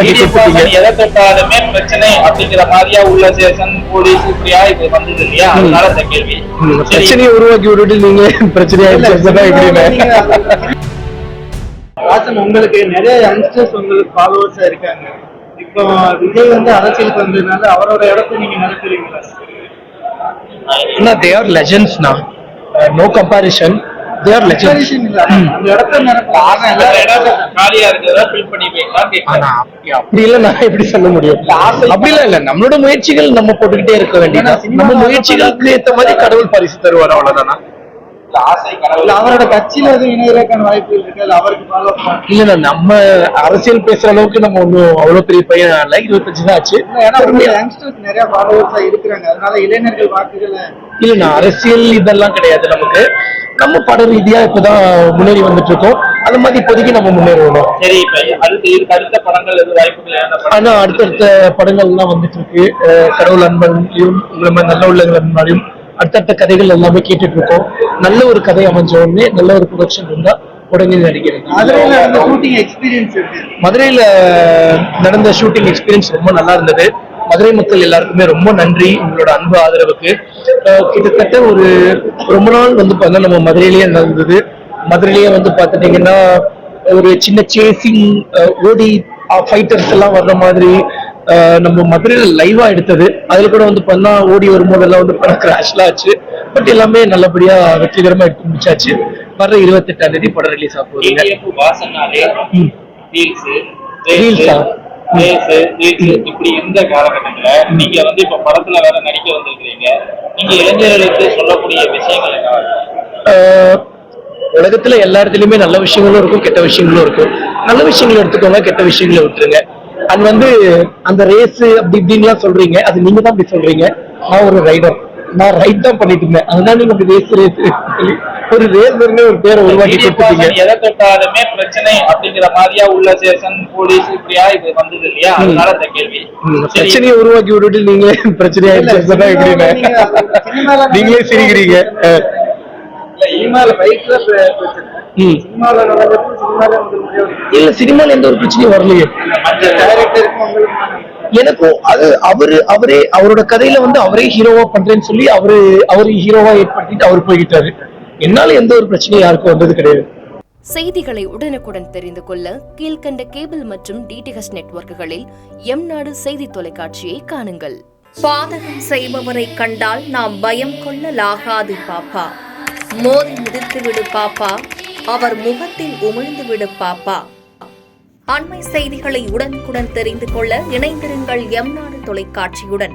எதை தொட்டாலுமே பிரச்சனை அப்படிங்கிற மாதிரியா உள்ள சேஷன் போலீஸ் இப்படியா இது வந்தது இல்லையா, அதனால இந்த கேள்வி. பிரச்சனையை உருவாக்கி விட்டுட்டு நீங்க பிரச்சனையா உங்களுக்கு நிறைய யங்ஸ்டர்ஸ் உங்களுக்கு ஃபாலோவர்ஸா இருக்காங்க. இப்போ விஜய் வந்து அரசியலுக்கு வந்ததுனால அவரோட இடத்தை நீங்க நினைக்கிறீங்களா? they are legends now, no comparison, they are legends. அந்த இடத்தை காலியா இருக்கிறதா ஃபில் பண்ணி வைக்கலாம். அப்படி இல்ல, நான் எப்படி சொல்ல முடியும்? அப்படிலாம் இல்ல, நம்மளோட முயற்சிகள் நம்ம போட்டுக்கிட்டே இருக்க வேண்டியது. நம்ம முயற்சிகளுக்கு ஏற்ற மாதிரி கடவுள் பரிசு தருவார், அவ்வளவுதானா? ஆசை கடவுள் அவரோட கட்சியில எதுவும் இணையறதுக்கான வாய்ப்பு இருக்கு? அவருக்கு ஃபாலோ இல்ல, நம்ம அரசியல் பேசுற அளவுக்கு நம்ம ஒன்னும் அவ்வளவு பெரிய பையன் இல்ல. 25 தான் ஆச்சு. யங்ஸ்டர்ஸ் நிறைய ஃபாலோவர்ஸா இருக்கிறாங்க, அதனால இளைஞர்கள் வாக்குகளை இல்ல, நான் அரசியல் இதெல்லாம் கிடையாது நமக்கு. நம்ம பட ரீதியா இப்பதான் முன்னேறி வந்துட்டு இருக்கோம். அது மாதிரி இப்போதைக்கு நம்ம முன்னேறணும். சரி, இப்ப அடுத்த படங்கள் எது வாய்ப்புகள்? ஆனா அடுத்தடுத்த படங்கள் எல்லாம் வந்துட்டு இருக்கு. கடவுள் அன்பனையும் நல்ல உள்ளங்கள் அன்பனையும் அடுத்தடுத்த கதைகள் எல்லாமே கேட்டுட்டு இருக்கோம். நல்ல ஒரு கதை அமைஞ்ச உடனே நல்ல ஒரு ப்ரொடக்ஷன் இருந்தா உடனே நடிக்கிறது. மதுரையில நடந்த ஷூட்டிங் எக்ஸ்பீரியன்ஸ் ரொம்ப நல்லா இருந்தது. மதுரை மக்கள் எல்லாருக்குமே ரொம்ப நன்றி உங்களோட அன்பு ஆதரவுக்கு. கிட்டத்தட்ட ஒரு ரொம்ப நாள் வந்து பார்த்தா நம்ம மதுரையிலேயே நடந்தது. மதுரையிலேயே வந்து பார்த்துட்டீங்கன்னா ஒரு சின்ன சேசிங் ஓடி ஃபைட்டர்ஸ் எல்லாம் வர்ற மாதிரி நம்ம மதுரையில லைவா எடுத்தது. அதுல கூட வந்து பண்ணா ஓடி வரும்போதெல்லாம் வந்து படம் கிராஷ்லாம் ஆச்சு. பட் எல்லாமே நல்லபடியா வெற்றிகரமா எடுத்து முடிச்சாச்சு. வர 28ஆம் தேதி படம் ரிலீஸ் ஆக போகுது. இப்படி இருந்த காலகட்டத்துல நீங்க வந்து இப்ப படத்துல வேற நடிக்க வந்திருக்கிறீங்க. நீங்க இளைஞர்களுக்கு சொல்லக்கூடிய விஷயங்கள் என்ன? உலகத்துல எல்லா இடத்துலயுமே நல்ல விஷயங்களும் இருக்கும், கெட்ட விஷயங்களும் இருக்கும். நல்ல விஷயங்களை எடுத்துக்கோங்க, கெட்ட விஷயங்களை விட்டுருங்க. அது வந்து அந்த ரேஸ் அப்படி இப்படின்லாம் சொல்றீங்க, அது நீங்க தான் அப்படி சொல்றீங்க. நான் ஒரு ரைடர், நான் ரைட் தான் பண்ணிட்டு இருந்தேன். அதனால நீங்க ரேஸ் ஒரு ரேசர்னு ஒரு பேரை உருவாக்கி கொடுத்துட்டீங்க. எதை தொட்டாலுமே பிரச்சனை அப்படிங்கிற மாதிரியா உள்ள சேஷன் போலீஸ் இப்படியா இது வந்தது இல்லையா, அதனால இந்த கேள்வி. பிரச்சனையை உருவாக்கி விட்டுட்டு நீங்களே பிரச்சனையா நீங்களே சிரிக்கிறீங்க. இல்ல, சினிமால எந்த ஒரு பிரச்சனையும் வரலையே எனக்கும். அது அவரே அவரோட கதையில வந்து அவரே ஹீரோவா பண்றேன்னு சொல்லி அவரு ஹீரோவா ஏற்படுத்திட்டு அவர் போய்கிட்டாரு. என்னால எந்த ஒரு பிரச்சனையும் யாருக்கும் வந்தது கிடையாது. செய்திகளை உடனுக்குடன் தெரிந்து கொள்ள கீழ்கண்ட கேபிள் மற்றும் டிடிஹெச் நெட்வொர்க்குகளில் எம்நாடு செய்தி தொலைக்காட்சியை காணுங்கள். பாதகம் செய்பவரை கண்டால் நாம் பயம் கொள்ளலாகாது பாப்பா. மோதி மிதித்து விடு பாப்பா, அவர் முகத்தில் உமிழ்ந்து விடு பாப்பா. அண்மை செய்திகளை உடனுக்குடன் தெரிந்து கொள்ள இணைந்திருங்கள் எம்நாடு தொலைக்காட்சியுடன்.